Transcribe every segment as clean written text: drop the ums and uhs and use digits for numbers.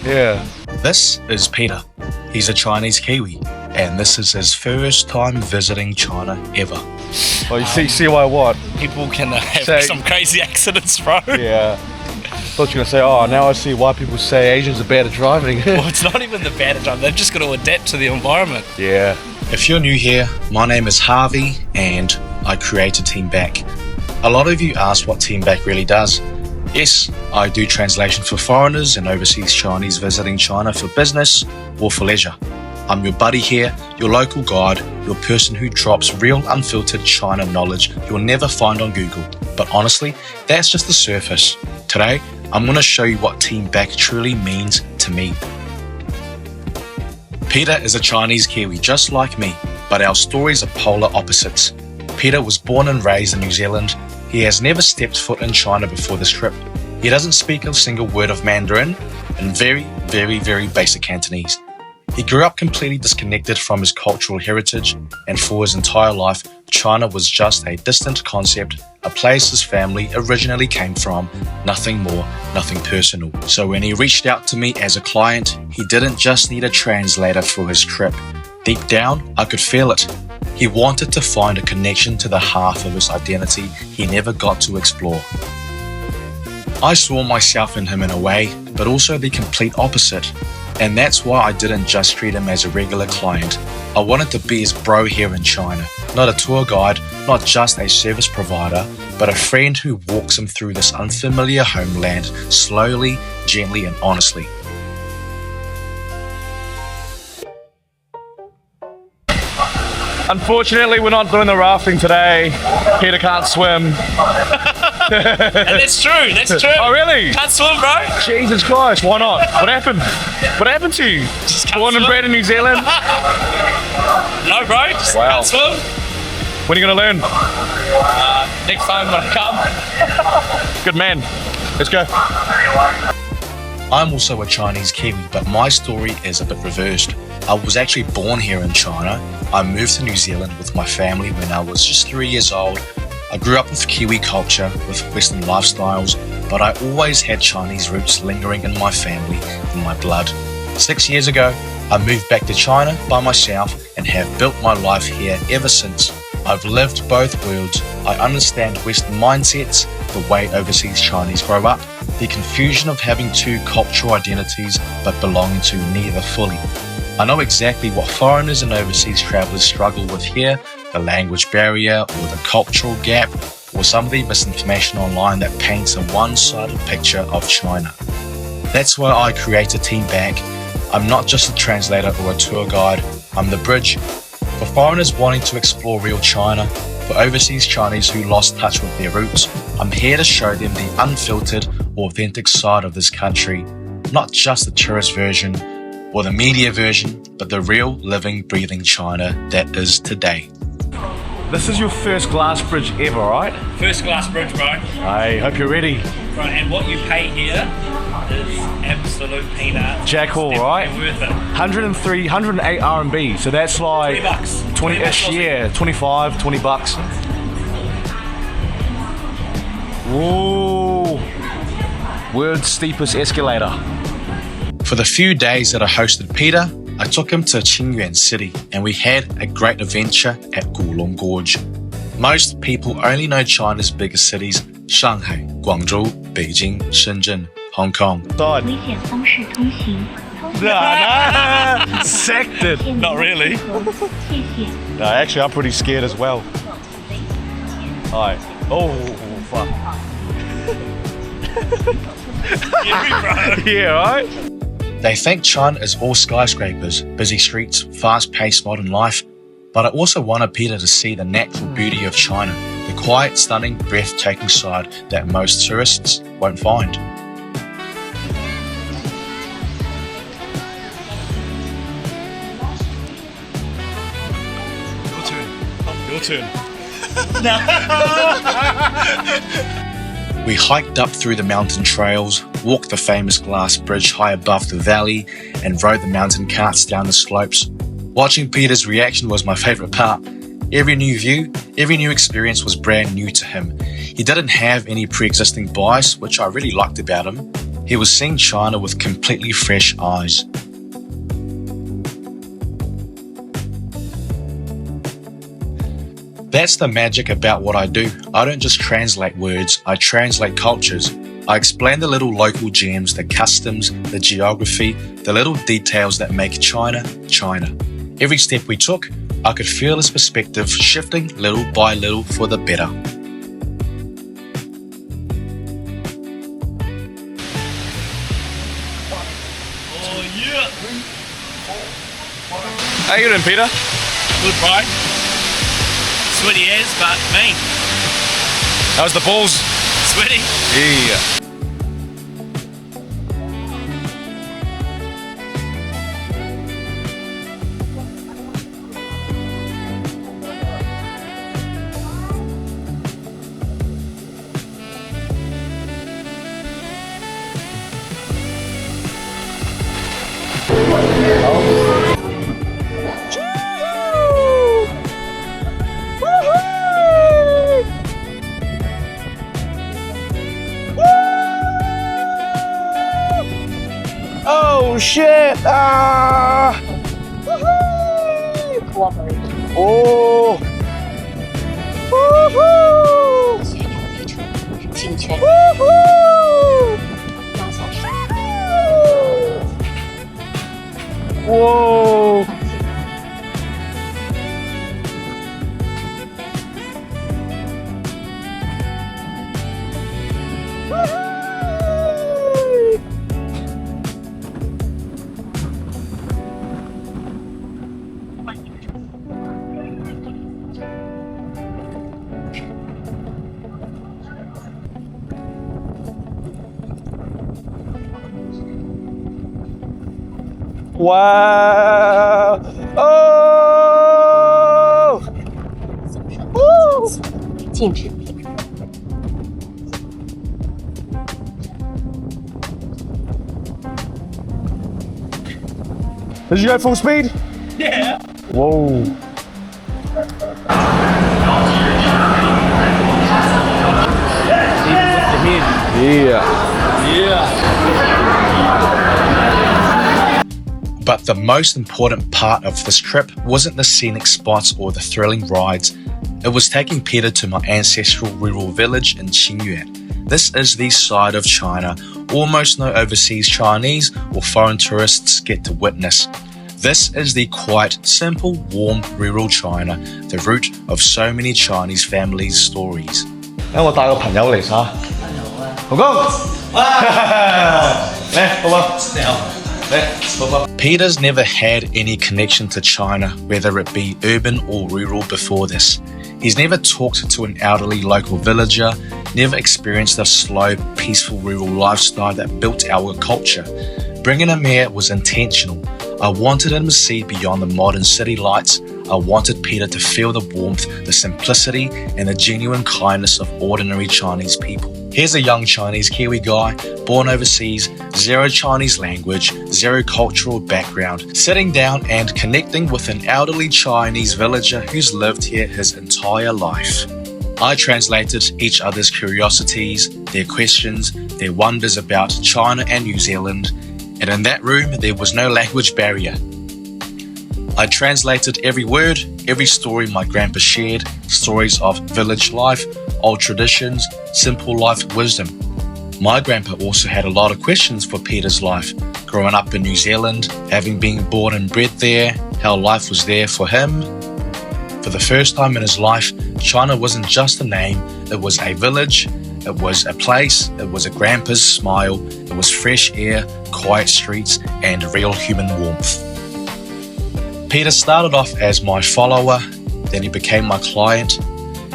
Yeah. This is Peter. He's a Chinese Kiwi, and this is his first time visiting China ever. Well, you see why what? People can have some crazy accidents, bro. Yeah. Thought you were going to say, oh, now I see why people say Asians are bad at driving. Well, it's not even the bad at driving. They've just got to adapt to the environment. Yeah. If you're new here, my name is Harvey, and I created TEAMBACK. A lot of you ask what TEAMBACK really does. Yes, I do translation for foreigners and overseas Chinese visiting China for business or for leisure. I'm your buddy here, your local guide, your person who drops real unfiltered China knowledge you'll never find on Google. But honestly, that's just the surface. Today, I'm going to show you what TEAMBACK truly means to me. Peter is a Chinese Kiwi just like me, but our stories are polar opposites. Peter was born and raised in New Zealand. He has never stepped foot in China before this trip. He doesn't speak a single word of Mandarin and very basic Cantonese. He grew up completely disconnected from his cultural heritage, and for his entire life, China was just a distant concept, a place his family originally came from, nothing more, nothing personal. So when he reached out to me as a client, he didn't just need a translator for his trip. Deep down, I could feel it. He wanted to find a connection to the half of his identity he never got to explore. I saw myself in him in a way, but also the complete opposite. And that's why I didn't just treat him as a regular client. I wanted to be his bro here in China. Not a tour guide, not just a service provider, but a friend who walks him through this unfamiliar homeland slowly, gently, and honestly. Unfortunately, we're not doing the rafting today. Peter can't swim. That's true. Oh, really? Can't swim, bro. Jesus Christ, why not? What happened? What happened to you? Born and bred in New Zealand? No, bro. Just can't swim. When are you going to learn? Next time when I come. Good man. Let's go. I'm also a Chinese Kiwi, but my story is a bit reversed. I was actually born here in China. I moved to New Zealand with my family when I was just 3 years old. I grew up with Kiwi culture, with Western lifestyles, but I always had Chinese roots lingering in my family, in my blood. 6 years ago, I moved back to China by myself and have built my life here ever since. I've lived both worlds. I understand Western mindsets, the way overseas Chinese grow up, the confusion of having two cultural identities but belonging to neither fully. I know exactly what foreigners and overseas travellers struggle with here, the language barrier or the cultural gap, or some of the misinformation online that paints a one-sided picture of China. That's why I created TEAMBACK. I'm not just a translator or a tour guide, I'm the bridge. For foreigners wanting to explore real China, for overseas Chinese who lost touch with their roots, I'm here to show them the unfiltered, authentic side of this country, not just the tourist version or the media version, but the real, living, breathing China that is today. This is your first glass bridge ever, right? First glass bridge, bro. I hope you're ready. Right, and what you pay here is absolute peanuts. Jack Hall, right? Worth it. 103, 108 RMB, so that's like $20. 20-ish, yeah, 25, 20 bucks. Whoa. World's steepest escalator. For the few days that I hosted Peter, I took him to Qingyuan City and we had a great adventure at Gulong Gorge. Most people only know China's biggest cities: Shanghai, Guangzhou, Beijing, Shenzhen, Hong Kong. Nah, sacked it. Not really. No, actually, I'm pretty scared as well. Alright. Oh, fuck. Yeah, right? They think China is all skyscrapers, busy streets, fast-paced modern life, but I also wanted Peter to see the natural beauty of China, the quiet, stunning, breathtaking side that most tourists won't find. Your turn. We hiked up through the mountain trails, walked the famous glass bridge high above the valley, and rode the mountain carts down the slopes. Watching Peter's reaction was my favourite part. Every new view, every new experience was brand new to him. He didn't have any pre-existing bias, which I really liked about him. He was seeing China with completely fresh eyes. That's the magic about what I do. I don't just translate words, I translate cultures. I explain the little local gems, the customs, the geography, the little details that make China, China. Every step we took, I could feel his perspective shifting little by little for the better. Oh yeah! How you doing, Peter? Good, bro. Sweaty as, but me. How's the balls? Sweaty. Yeah. Oh shit! Ah! Oh! Woohoo! 旋转飞车，请全 Woohoo! 拉下手， Whoa! 放心。 Wow! Oh! 走上第几次，禁止停止。 Did you go full speed? Yeah. Whoa! Yeah. Yeah. But the most important part of this trip wasn't the scenic spots or the thrilling rides. It was taking Peter to my ancestral rural village in Qingyuan. This is the side of China almost no overseas Chinese or foreign tourists get to witness. This is the quiet, simple, warm, rural China, the root of so many Chinese families' stories. 等我帶個朋友嚟嚇。紅公，嚟，寶寶，嚟，寶寶。 Peter's never had any connection to China, whether it be urban or rural before this. He's never talked to an elderly local villager, never experienced the slow, peaceful rural lifestyle that built our culture. Bringing him here was intentional. I wanted him to see beyond the modern city lights. I wanted Peter to feel the warmth, the simplicity, and the genuine kindness of ordinary Chinese people. Here's a young Chinese Kiwi guy, born overseas, zero Chinese language, zero cultural background, sitting down and connecting with an elderly Chinese villager who's lived here his entire life. I translated each other's curiosities, their questions, their wonders about China and New Zealand, and in that room there was no language barrier. I translated every word, every story my grandpa shared, stories of village life, old traditions, simple life wisdom. My grandpa also had a lot of questions for Peter's life, growing up in New Zealand, having been born and bred there, how life was there for him. For the first time in his life, China wasn't just a name, it was a village, it was a place, it was a grandpa's smile, it was fresh air, quiet streets, and real human warmth. Peter started off as my follower, then he became my client.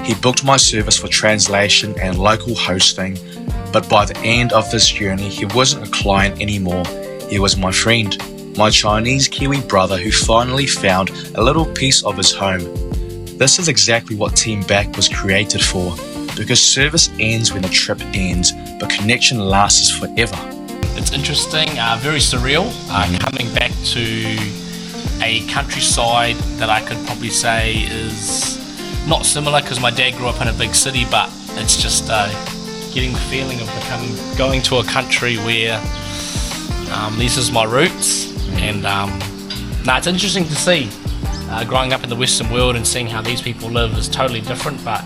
He booked my service for translation and local hosting, but by the end of this journey, he wasn't a client anymore. He was my friend, my Chinese Kiwi brother who finally found a little piece of his home. This is exactly what TEAMBACK was created for, because service ends when the trip ends, but connection lasts forever. It's interesting, very surreal, coming back to a countryside that I could probably say is not similar because my dad grew up in a big city, but it's just getting the feeling of going to a country where this is my roots. And it's interesting to see. Growing up in the Western world and seeing how these people live is totally different, but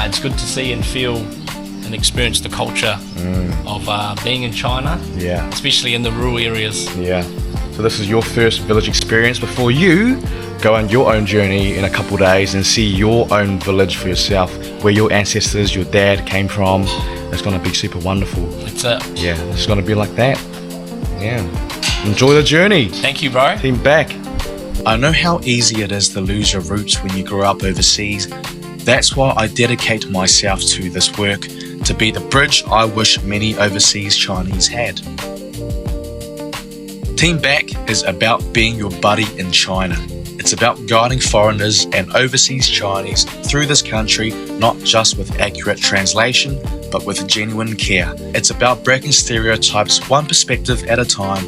it's good to see and feel and experience the culture of being in China, Yeah. especially in the rural areas. Yeah. So this is your first village experience before you go on your own journey in a couple of days and see your own village for yourself, where your ancestors, your dad came from. It's going to be super wonderful. That's it. Yeah, it's going to be like that. Yeah. Enjoy the journey. Thank you, bro. Team back. I know how easy it is to lose your roots when you grow up overseas. That's why I dedicate myself to this work, to be the bridge I wish many overseas Chinese had. TEAMBACK is about being your buddy in China. It's about guiding foreigners and overseas Chinese through this country, not just with accurate translation, but with genuine care. It's about breaking stereotypes one perspective at a time.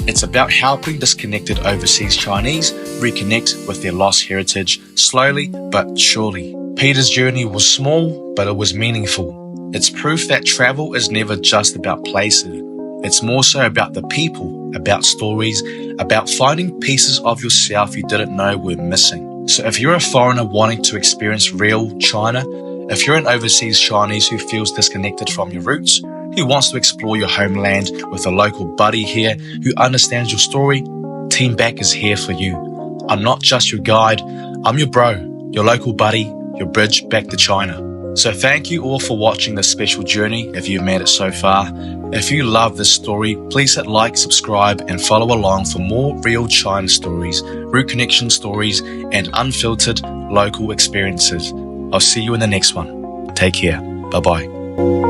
It's about helping disconnected overseas Chinese reconnect with their lost heritage slowly but surely. Peter's journey was small, but it was meaningful. It's proof that travel is never just about places. It's more so about the people, about stories, about finding pieces of yourself you didn't know were missing. So if you're a foreigner wanting to experience real China, if you're an overseas Chinese who feels disconnected from your roots, who wants to explore your homeland with a local buddy here who understands your story, TEAMBACK is here for you. I'm not just your guide, I'm your bro, your local buddy, your bridge back to China. So thank you all for watching this special journey if you've made it so far. If you love this story, please hit like, subscribe and follow along for more real China stories, root connection stories and unfiltered local experiences. I'll see you in the next one. Take care. Bye-bye.